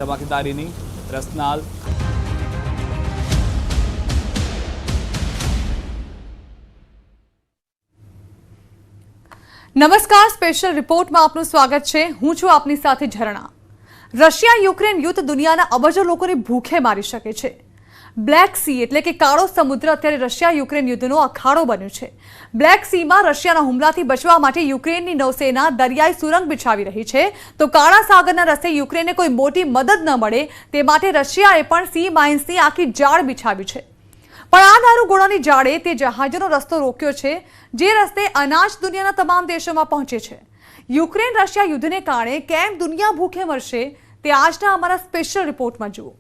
ધમાકેદારીની રસનાલ નમસ્કાર, સ્પેશિયલ રિપોર્ટમાં આપનું સ્વાગત છે। હું છું આપની સાથે ઝરણા। રશિયા યુક્રેન યુદ્ધ દુનિયાના અબજો લોકોને ભૂખે મારી શકે છે। બ્લેક સી એટલે કે કાળો સમુદ્ર અત્યારે રશિયા યુક્રેન યુદ્ધનો અખાડો બન્યો છે। બ્લેક સીમાં રશિયાના હુમલાથી બચવા માટે યુક્રેનની નૌસેના દરિયાઈ સુરંગ બિછાવી રહી છે, તો કાળા સાગરના રસ્તે યુક્રેનને કોઈ મોટી મદદ ન મળે તે માટે રશિયાએ પણ સી માઇન્સની આખી જાળ બિછાવી છે। પણ આ દારૂગોળાની જાળે તે જહાજોનો રસ્તો રોક્યો છે, જે રસ્તે અનાજ દુનિયાના તમામ દેશોમાં પહોંચે છે। યુક્રેન રશિયા યુદ્ધને કારણે કેમ દુનિયા ભૂખે મરશે તે આજના અમારા સ્પેશિયલ રિપોર્ટમાં જુઓ।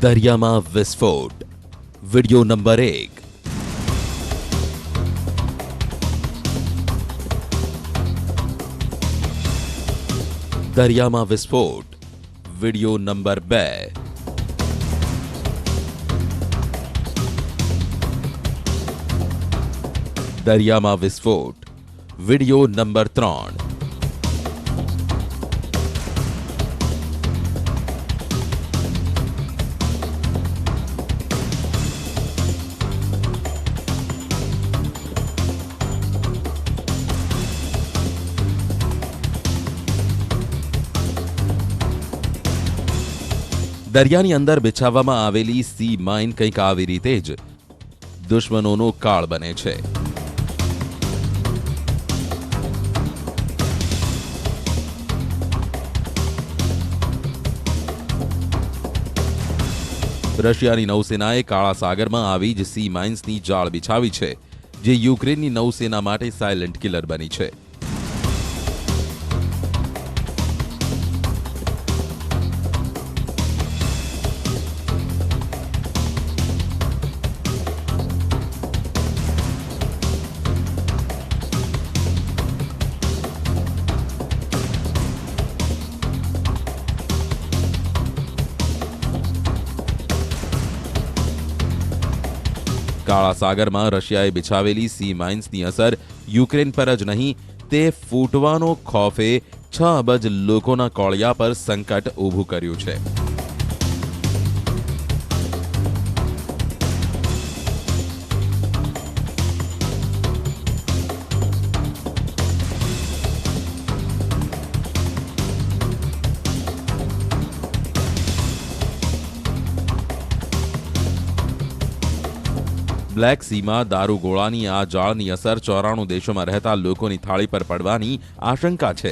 દરિયામાં વિસ્ફોટ વીડિયો નંબર 1। દરિયામાં વિસ્ફોટ વીડિયો નંબર 2। દરિયામાં વિસ્ફોટ વીડિયો નંબર 3। દરિયાની અંદર બિછાવવામાં આવેલી સી માઇન કંઈક આવી રીતે જ દુશ્મનોનો કાળ બને છે। રશિયાની નૌસેનાએ કાળા સાગરમાં આવી જ સી માઇન્સની જાળ બિછાવી છે, જે યુક્રેનની નૌસેના માટે સાયલેન્ટ કિલર બની છે। કાળા સાગરમાં રશિયાએ બિછાવેલી સી માઇન્સની અસર યુક્રેન પર જ નહીં, તે ફૂટવાનો ખોફે 6 અબજ લોકોના કોળિયા પર સંકટ ઊભું કર્યું છે। બ્લેક સીમાં દારૂગોળાની આ જાળની અસર 94 દેશોમાં રહેતા લોકોની થાળી પર પડવાની આશંકા છે।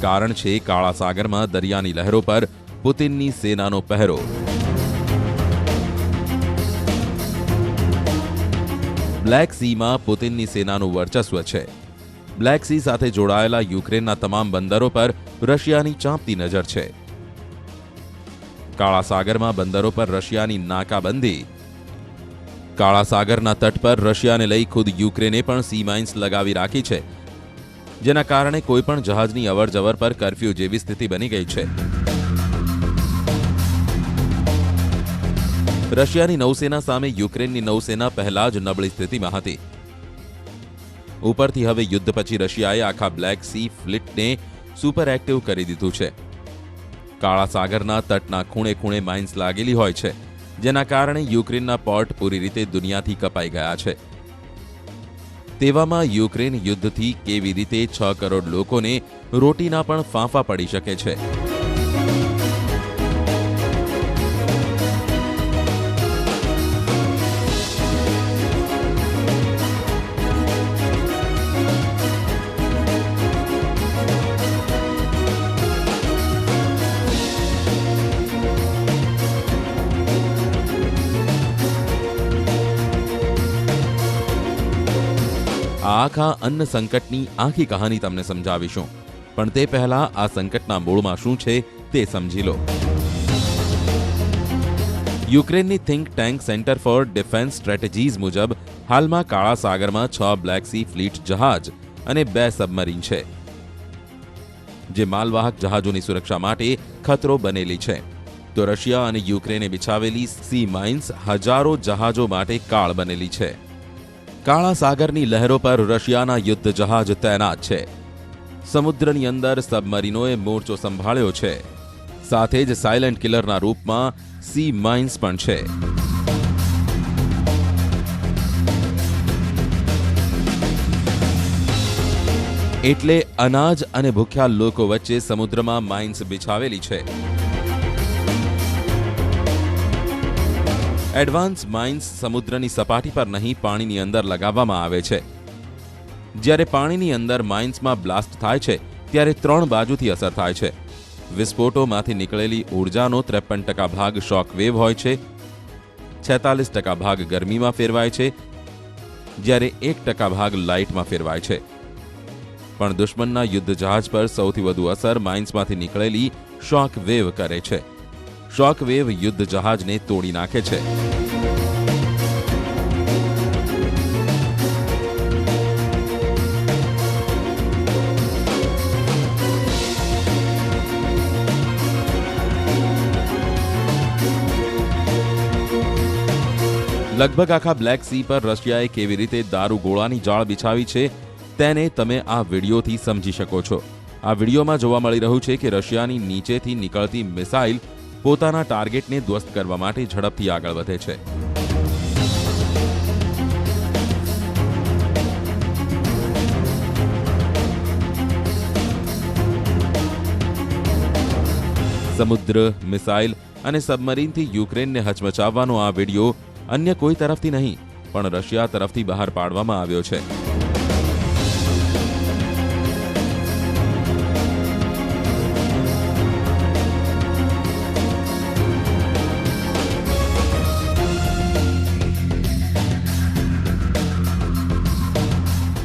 કારણ છે કાળા સાગરમાં દરિયાની લહેરો પર પુતિનની સેનાનો પહેરો। બ્લેક સીમાં પુતિનની સેનાનું વર્ચસ્વ છે। બ્લેક સી સાથે જોડાયેલા યુક્રેનના તમામ બંદરો પર રશિયાની ચાંપતી નજર છે। કાળા સાગરમાં બંદરો પર રશિયાની નાકાબંધી। કાળા સાગરના તટ પર રશિયાને લઈ ખુદ યુક્રેને પણ સી માઇન્સ લગાવી રાખી છે, જેના કારણે કોઈપણ જહાજની અવરજવર પર કર્ફ્યુ જેવી સ્થિતિ બની ગઈ છે। રશિયાની નૌસેના સામે યુક્રેનની નૌસેના પહેલા જ નબળી સ્થિતિમાં હતી। ઉપરથી હવે યુદ્ધ પછી રશિયાએ આખા બ્લેક સી ફ્લીટને સુપર એક્ટિવ કરી દીધું છે। કાળા સાગરના તટના ખૂણે ખૂણે માઇન્સ લાગેલી હોય છે, જેના કારણે યુક્રેનના પોર્ટ પૂરી રીતે દુનિયાથી કપાઈ ગયા છે। તેવામાં યુક્રેન યુદ્ધથી કેવી રીતે 6 કરોડ લોકોને રોટીના પણ ફાંફા પડી શકે છે। આ આખા અન્ન સંકટની આખી કહાની તમને સમજાવીશું, પણ તે પહેલા આ સંકટના મૂળમાં શું છે તે સમજી લો. યુક્રેનની think tank centre for defence strategies મુજબ હાલમાં કાળા સાગરમાં 6 બ્લેક સી ફ્લીટ જહાજ અને 2 સબમરીન છે, જે માલવાહક જહાજોની સુરક્ષા માટે ખતરો બનેલી છે. તો રશિયા અને યુક્રેને બિછાવેલી સી માઇન્સ હજારો જહાજો માટે કાળ બનેલી છે. કાળા સાગરની લહેરો પર રશિયાના યુદ્ધ જહાજ તૈનાત છે. સમુદ્રની અંદર સબમરીનોએ મોરચો સંભાળ્યો છે. સાથે જ સાયલેન્ટ કિલરના રૂપમાં સી માઇન્સ પણ છે. એટલે અનાજ અને ભૂખ્યા લોકો વચ્ચે સમુદ્રમાં માઇન્સ બિછાવેલી છે. એડવાન્સ માઇન્સ સમુદ્રની સપાટી પર નહીં, પાણીની અંદર લગાવવામાં આવે છે. જ્યારે પાણીની અંદર માઇન્સમાં બ્લાસ્ટ થાય છે ત્યારે 3 બાજુથી અસર થાય છે. વિસ્ફોટોમાંથી નીકળેલી ઉર્જાનો 53% ભાગ શોક વેવ હોય છે, 46% ભાગ ગરમીમાં ફેરવાય છે, જ્યારે 1% ભાગ લાઇટમાં ફેરવાય છે. પણ દુશ્મનના યુદ્ધ જહાજ પર સૌથી વધુ અસર માઇન્સમાંથી નીકળેલી શોક વેવ કરે છે. શોક વેવ યુદ્ધ જહાજને તોડી નાખે છે. લગભગ આખા બ્લેક સી પર રશિયાએ કેવી રીતે દારૂગોળાની જાળ બિછાવી છે તેને તમે આ વિડીયોથી સમજી શકો છો. આ વિડીયોમાં જોવા મળી રહ્યું છે કે રશિયાની નીચેથી નીકળતી મિસાઇલ પોતાના ટાર્ગેટને ધ્વસ્ત કરવા માટે ઝડપથી આગળ વધે છે. સમુદ્ર, મિસાઇલ અને સબમરીનથી યુક્રેનને હચમચાવવાનો આ વિડીયો અન્ય કોઈ તરફથી નહીં પણ રશિયા તરફથી બહાર પાડવામાં આવ્યો છે.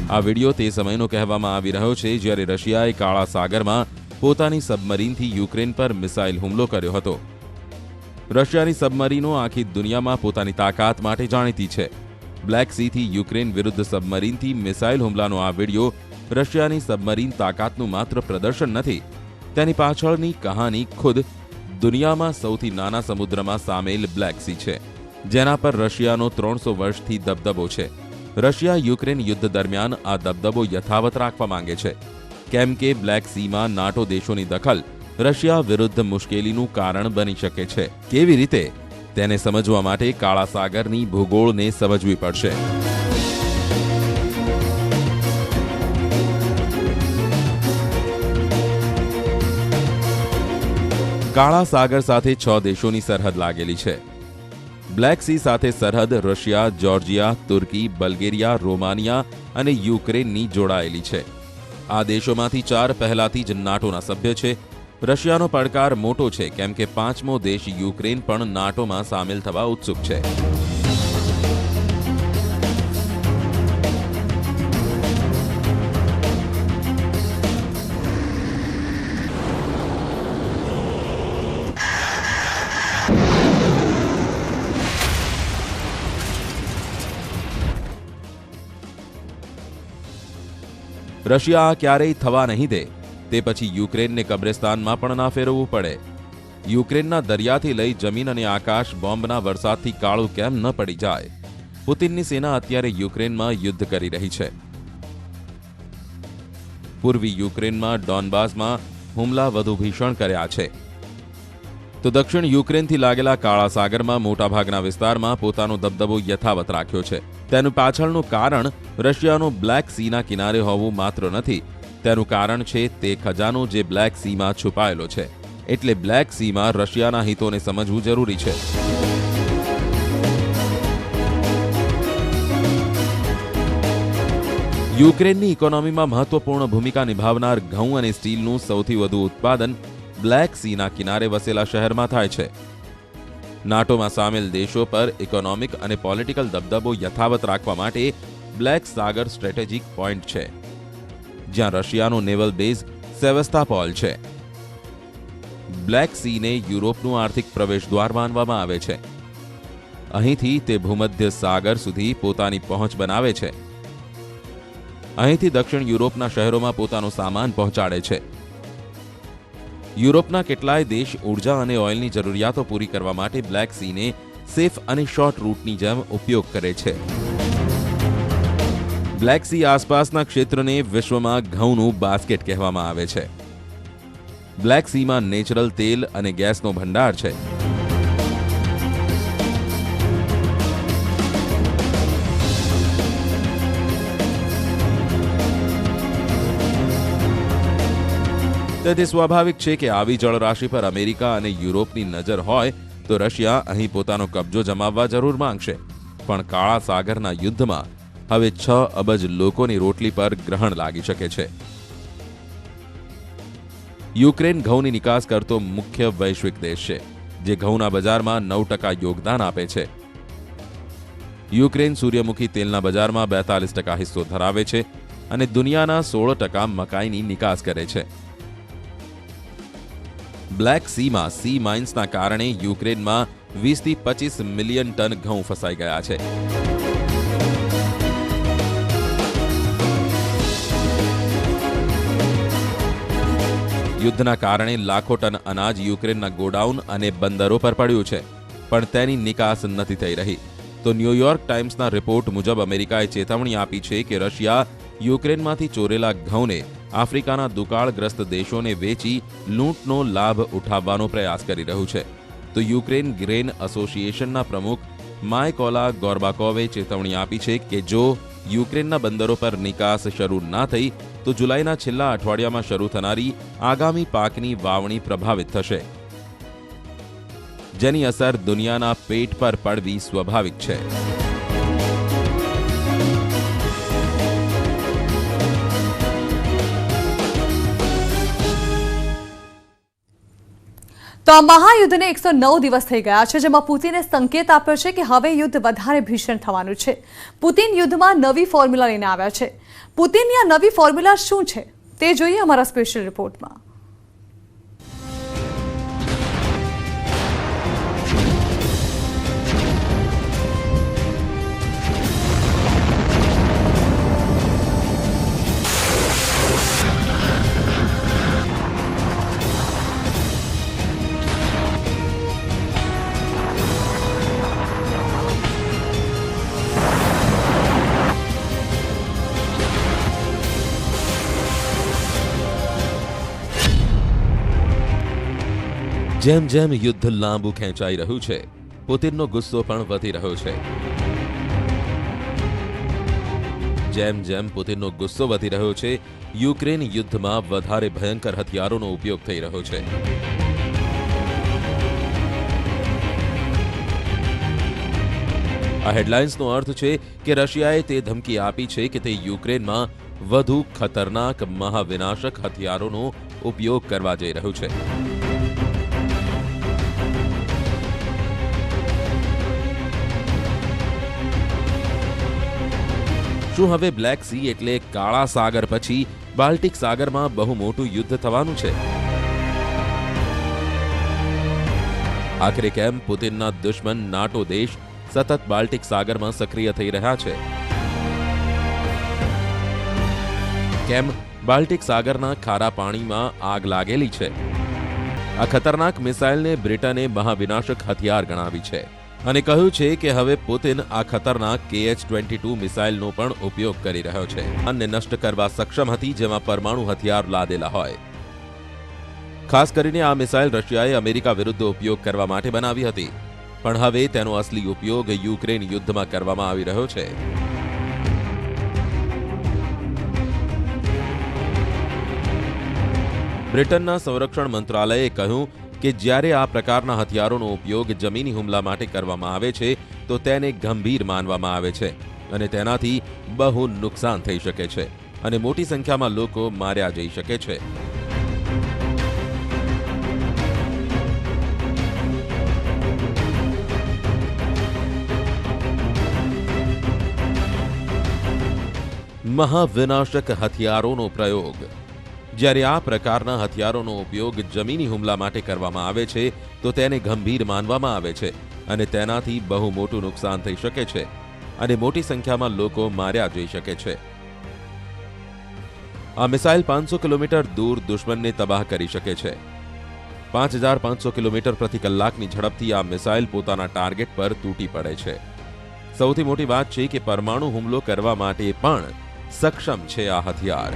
આ વિડીયો તે સમયનો કહેવામાં આવી રહ્યો છે જ્યારે રશિયાએ કાળા સાગરમાં પોતાની સબમરીનથી યુક્રેન પર મિસાઇલ હુમલો કર્યો હતો. રશિયાની સબમરીનો આખી દુનિયામાં પોતાની તાકાત માટે જાણીતી છે. બ્લેક સીથી યુક્રેન વિરુદ્ધ સબમરીનથી મિસાઇલ હુમલાનો આ વિડીયો રશિયાની સબમરીન તાકાતનું માત્ર પ્રદર્શન નથી, તેની પાછળની કહાની ખુદ દુનિયામાં સૌથી નાના સમુદ્રમાં સામેલ બ્લેક સી છે, જેના પર રશિયાનો 300 વર્ષથી દબદબો છે. રશિયા યુક્રેન યુદ્ધ દરમિયાન આ દબદબો યથાવત રાખવા માંગે છે, કેમ કે બ્લેક સીમાં નાટો દેશોની દખલ રશિયા વિરુદ્ધ મુશ્કેલીનું કારણ બની શકે છે. કેવી રીતે તેને સમજવા માટે કાળા સાગરની ભૂગોળને સમજવી પડશે. કાળા સાગર સાથે 6 દેશોની સરહદ લાગેલી છે. બ્લેક સી સાથે સરહદ રશિયા, જોર્જિયા, તુર્કી, બલ્ગેરિયા, રોમાનિયા અને યુક્રેનની જોડાયેલી છે. આ દેશોમાંથી 4 પહેલાથી જ નાટોના સભ્ય છે. રશિયાનો પડકાર મોટો છે કેમ કે 5મો દેશ યુક્રેન પણ નાટોમાં સામેલ થવા ઉત્સુક છે. રશિયા ક્યારેય થવા નહીં દે, તે પછી યુક્રેનને કબ્રિસ્તાનમાં પણ ના ફેરવવું પડે. યુક્રેનના દરિયાથી લઈ જમીન અને આકાશ બોમ્બના વરસાદથી કાળું કેમ ન પડી જાય. પુતિનની સેના અત્યારે યુક્રેનમાં યુદ્ધ કરી રહી છે. પૂર્વી યુક્રેનમાં ડોનબાસમાં હુમલા વધુ ભીષણ કર્યા છે, તો દક્ષિણ યુક્રેનથી લાગેલા કાળા સાગરમાં મોટાભાગના વિસ્તારમાં પોતાનો દબદબો યથાવત રાખ્યો છે. તેનું પાછળનું કારણ રશિયાનું બ્લેક સીના કિનારે હોવું માત્ર નથી, તેનું કારણ છે તે ખજાનો જે બ્લેક સીમાં છુપાયેલો છે. એટલે બ્લેક સીમાં રશિયાના હિતોને સમજવું જરૂરી છે. યુક્રેનની ઇકોનોમીમાં મહત્વપૂર્ણ ભૂમિકા નિભાવનાર ઘઉં અને સ્ટીલનું સૌથી વધુ ઉત્પાદન બ્લેક સીના કિનારે વસેલા શહેરમાં થાય છે. નાટોમાં સામેલ દેશો પર ઇકોનોમિક અને પોલિટિકલ દબદબો યથાવત રાખવા માટે બ્લેક સાગર સ્ટ્રેટેજિક પોઈન્ટ છે, જ્યાં રશિયાનો નેવલ બેઝ સેવસ્તોપોલ છે. બ્લેક સીને યુરોપનું આર્થિક પ્રવેશદ્વાર માનવામાં આવે છે. અહીંથી તે ભૂમધ્ય સાગર સુધી પોતાની પહોંચ બનાવે છે. અહીંથી દક્ષિણ યુરોપના શહેરોમાં પોતાનો સામાન પહોંચાડે છે. યુરોપના કેટલાય દેશ ઉર્જા અને ઓઇલની જરૂરિયાતો પૂરી કરવા માટે બ્લેક સીને સેફ અને શોર્ટ રૂટની જેમ ઉપયોગ કરે છે. બ્લેક સી આસપાસના ક્ષેત્રને વિશ્વમાં ઘઉંનું બાસ્કેટ કહેવામાં આવે છે. બ્લેક સીમાં નેચરલ તેલ અને ગેસનો ભંડાર છે. તેથી સ્વાભાવિક છે કે આવી જળરાશિ પર અમેરિકા અને યુરોપની નજર હોય તો રશિયા અહીં પોતાનો કબજો જમાવવા જરૂર માંગશે. પણ કાળા સાગરના યુદ્ધમાં હવે 6 અબજ લોકોની રોટલી પર ગ્રહણ લાગી શકે છે. યુક્રેન ઘઉંની નિકાસ કરતો મુખ્ય વૈશ્વિક દેશ છે, જે ઘઉંના બજારમાં 9% યોગદાન આપે છે. યુક્રેન સૂર્યમુખી તેલના બજારમાં 42% હિસ્સો ધરાવે છે અને દુનિયાના 16% મકાઈની નિકાસ કરે છે. બ્લેક સીમાં સી માઇન્સના કારણે યુક્રેનમાં 20 થી 25 મિલિયન ટન ઘઉં ફસાઈ ગયા છે. યુદ્ધના કારણે લાખો ટન અનાજ યુક્રેનના ગોડાઉન અને બંદરો પર પડ્યું છે, પણ તેની નિકાસ નથી થઈ રહી. તો ન્યૂયોર્ક ટાઈમ્સના રિપોર્ટ મુજબ અમેરિકાએ ચેતવણી આપી છે કે રશિયા યુક્રેનમાંથી ચોરેલા ઘઉંને આફ્રિકાના દુકાળગ્રસ્ત દેશોને વેચી લૂંટનો લાભ ઉઠાવવાનો પ્રયાસ કરી રહ્યું છે. તો યુક્રેન ગ્રેન એસોસિએશનના પ્રમુખ માયકોલા ગોર્બાકોવે ચેતવણી આપી છે કે જો યુક્રેનના બંદરો પર નિકાસ શરૂ ના થઈ તો જુલાઈના છેલ્લા અઠવાડિયામાં શરૂ થનારી આગામી પાકની વાવણી પ્રભાવિત થશે, જેની અસર દુનિયાના પેટ પર પડવી સ્વાભાવિક છે. તો આ મહાયુદ્ધને 109 દિવસ થઈ ગયા છે, જેમાં પુતિને સંકેત આપ્યો છે કે હવે યુદ્ધ વધારે ભીષણ થવાનું છે. પુતિન યુદ્ધમાં નવી ફોર્મ્યુલા લઈને આવ્યા છે. પુતિનની આ નવી ફોર્મ્યુલા શું છે તે જોઈએ અમારા સ્પેશિયલ રિપોર્ટમાં. જેમ જેમ યુદ્ધ લાંબુ ખેંચાઈ રહ્યું છે, પુતિનનો ગુસ્સો પણ વધી રહ્યો છે. જેમ જેમ પુતિનનો ગુસ્સો વધી રહ્યો છે, યુક્રેન યુદ્ધમાં વધારે ભયંકર હથિયારોનો ઉપયોગ થઈ રહ્યો છે. આ હેડલાઇન્સનો અર્થ છે કે રશિયાએ તે ધમકી આપી છે કે તે યુક્રેનમાં વધુ ખતરનાક મહાવિનાશક હથિયારોનો ઉપયોગ કરવા જઈ રહ્યું છે. શું હવે બ્લેક સી એટલે કાળા સાગર પછી બાલ્ટિક સાગરમાં બહુ મોટું યુદ્ધ થવાનું છે? આખરે કેમ પુતિનના દુશ્મન નાટો દેશ સતત બાલ્ટિક સાગરમાં સક્રિય થઈ રહ્યા છે? કેમ બાલ્ટિક સાગરના ખારા પાણીમાં આગ લાગેલી છે? આ ખતરનાક મિસાઇલને બ્રિટને મહાવિનાશક હથિયાર ગણાવી છે અને કહ્યું છે કે હવે પુતિન આ ખતરનાક KH-22 મિસાઇલનો પણ ઉપયોગ કરી રહ્યો છે અને નષ્ટ કરવા સક્ષમ હતી, જેમાં પરમાણુ હથિયાર લાદેલા હોય. ખાસ કરીને આ મિસાઇલ રશિયાએ અમેરિકા વિરુદ્ધ ઉપયોગ કરવા માટે બનાવી હતી, પણ હવે તેનો અસલી ઉપયોગ યુક્રેન યુદ્ધમાં કરવામાં આવી રહ્યો છે. બ્રિટનના સંરક્ષણ મંત્રાલયે કહ્યું કે જ્યારે આ પ્રકારના હથિયારોનો ઉપયોગ જમીની હુમલા માટે કરવામાં આવે છે તો તેને ગંભીર માનવામાં આવે છે અને તેનાથી બહુ નુકસાન થઈ શકે છે અને મોટી સંખ્યામાં લોકો માર્યા જઈ શકે છે. મહાવિનાશક હથિયારોનો પ્રયોગ. જ્યારે આ પ્રકારના હથિયારોનો ઉપયોગ જમીની હુમલા માટે કરવામાં આવે છે તો તેને ગંભીર માનવામાં આવે છે અને તેનાથી બહુ મોટું નુકસાન થઈ શકે છે અને મોટી સંખ્યામાં લોકો માર્યા જઈ શકે છે. આ મિસાઇલ 500 કિલોમીટર દૂર દુશ્મનને તબાહ કરી શકે છે. 5500 કિલોમીટર પ્રતિ કલાકની ઝડપથી આ મિસાઇલ પોતાના ટાર્ગેટ પર તૂટી પડે છે. સૌથી મોટી વાત છે કે પરમાણુ હુમલો કરવા માટે પણ સક્ષમ છે આ હથિયાર.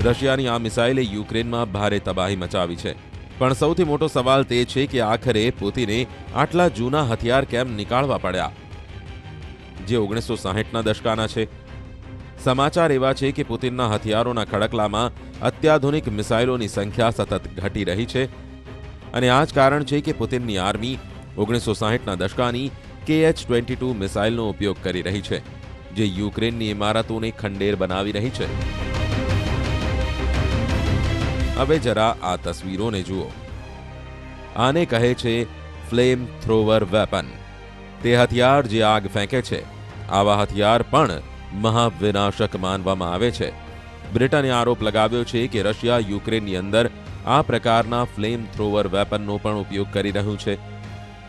રશિયાની આ મિસાઇલે યુક્રેનમાં ભારે તબાહી મચાવી છે, પણ સૌથી મોટો સવાલ તે છે કે આખરે પુતિને આટલા જૂના હથિયાર કેમ નીકાળવા પડ્યા, જે 1960ના દશકાના છે. સમાચાર એવા છે કે પુતિનના હથિયારોના ખડકલામાં અત્યાધુનિક મિસાઇલોની સંખ્યા સતત ઘટી રહી છે અને આ જ કારણ છે કે પુતિનની આર્મી 1960ના દશકાની KH-22 મિસાઇલનો ઉપયોગ કરી રહી છે, જે યુક્રેનની ઇમારતોને ખંડેર બનાવી રહી છે. હવે જરા આ તસવીરોને જુઓ. આને કહે છે ફ્લેમ થ્રોવર વેપન. તે હથિયાર જે આગ ફેંકે છે. આવા હથિયાર પણ મહાવિનાશક માનવામાં આવે છે. બ્રિટને આરોપ લગાવ્યો છે કે રશિયા યુક્રેનની અંદર આ પ્રકારના ફ્લેમ થ્રોવર વેપનનો પણ ઉપયોગ કરી રહ્યું છે.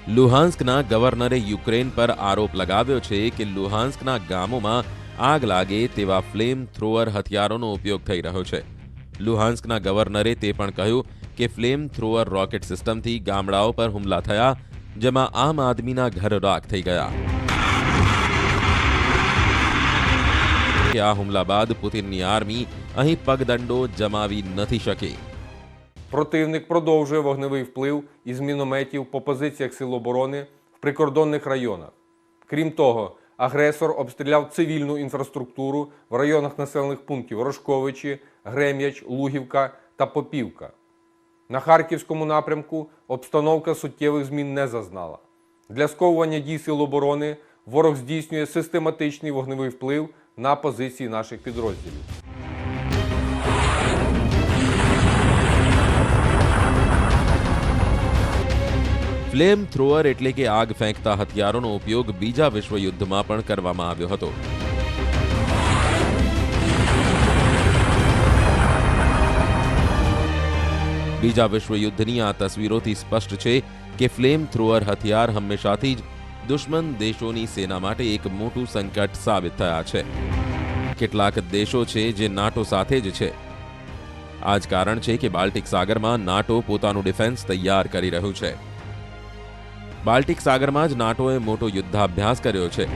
લુહાન્સ્કના ગવર્નરે યુક્રેન પર આરોપ લગાવ્યો છે કે લુહાન્સ્કના ગામોમાં આગ લાગે તેવા ફ્લેમ થ્રોવર હથિયારોનો ઉપયોગ થઈ રહ્યો છે. લુહાન્સ્કના ગવર્નરે તે પણ કહ્યું કે ફ્લેમ થ્રોવર રોકેટ સિસ્ટમથી ગામડાઓ પર હુમલા થયા, જેમાં આમ આદમીના ઘર રાખ થઈ ગયા. આ હુમલા બાદ પુતિનની આર્મી અહીં પગદંડો જમાવી નથી શકી. Противник продовжує вогневий вплив із мінометів по позиціях Сил оборони в прикордонних районах. Крім того, агресор обстріляв цивільну інфраструктуру в районах населених пунктів Рожковичі, Грем'яч, Лугівка та Попівка. На Харківському напрямку обстановка суттєвих змін не зазнала. Для сковування дій Сил оборони ворог здійснює систематичний вогневий вплив на позиції наших підрозділів. ફ્લેમ થ્રોઅર એટલે કે આગ ફેંકતા હથિયારોનો ઉપયોગ બીજા વિશ્વયુદ્ધમાં પણ કરવામાં આવ્યો હતો. બીજા વિશ્વયુદ્ધની આ તસવીરોથી સ્પષ્ટ છે કે ફ્લેમ થ્રોઅર હથિયાર હંમેશાથી જ દુશ્મન દેશોની સેના માટે એક મોટું સંકટ સાબિત થયા છે. કેટલાક દેશો છે જે નાટો સાથે જ છે. આ જ કારણ છે કે બાલ્ટિક સાગરમાં નાટો પોતાનું ડિફેન્સ તૈયાર કરી રહ્યું છે. બાલ્ટિક સાગરમાં જ નાટોએ મોટો યુદ્ધાભ્યાસ કર્યો છે.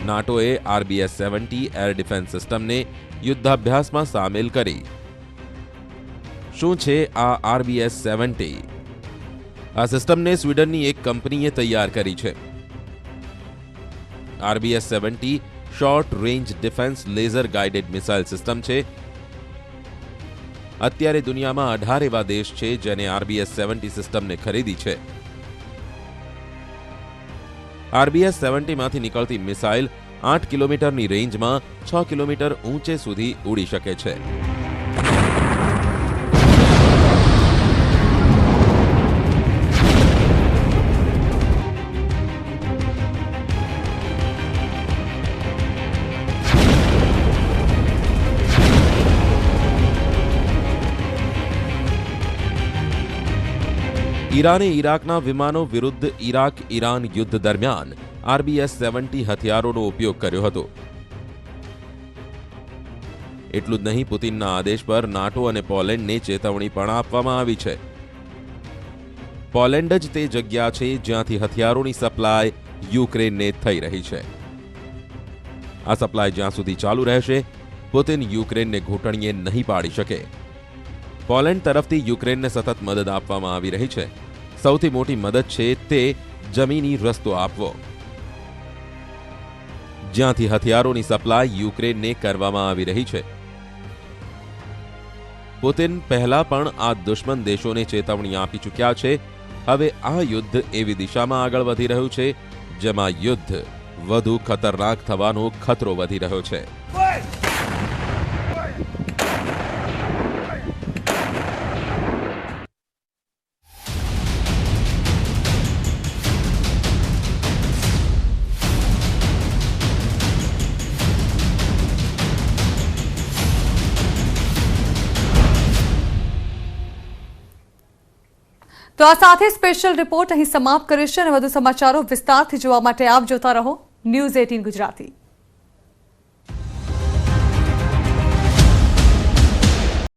નાટોએ RBS-70 એર ડિફેન્સ સિસ્ટમને યુદ્ધાભ્યાસમાં સામેલ કરી. શું છે આ RBS-70? આ સિસ્ટમને સ્વીડનની એક કંપનીએ તૈયાર કરી છે. RBS-70 short range defence laser guided missile system છે. અત્યારે દુનિયામાં 18 એવા દેશ છે જેને RBS-70 સિસ્ટમને ખરીદી છે. RBS-70 માંથી નીકળતી મિસાઇલ 8 કિલોમીટરની રેન્જમાં 6 કિલોમીટર ઊંચે સુધી ઉડી શકે છે. ઈરાને ઈરાકના વિમાનો વિરુદ્ધ ઈરાક-ઈરાન યુદ્ધ દરમિયાન RBS-70 હથિયારોનો ઉપયોગ કર્યો હતો. એટલું જ નહીં, પુતિનના આદેશ પર નાટો અને પોલેન્ડને ચેતવણી પણ આપવામાં આવી છે. પોલેન્ડ જ તે જગ્યા છે જ્યાંથી હથિયારોની સપ્લાય યુક્રેનને થઈ રહી છે. આ સપ્લાય જ્યાં સુધી ચાલુ રહેશે, પુતિન યુક્રેનને ઘૂંટણીએ નહીં પાડી શકે. પોલેન્ડ તરફથી યુક્રેનને સતત મદદ આપવામાં આવી રહી છે. સૌથી મોટી મદદ છે તે જમીની રસ્તો આપવો, જ્યાંથી હથિયારોની સપ્લાય યુક્રેનને કરવામાં આવી રહી છે. પુતિન પહેલા પણ આ દુશ્મન દેશોને ચેતવણી આપી ચૂક્યા છે. હવે આ યુદ્ધ એવી દિશામાં આગળ વધી રહ્યું છે જેમાં યુદ્ધ વધુ ખતરનાક થવાનો ખતરો વધી રહ્યો છે. તો આ સાથે સ્પેશિયલ રિપોર્ટ અહીં સમાપ્ત કરીશું અને વધુ સમાચારો વિસ્તારથી જોવા માટે આપ જોતા રહો ન્યૂઝ 18 ગુજરાતી.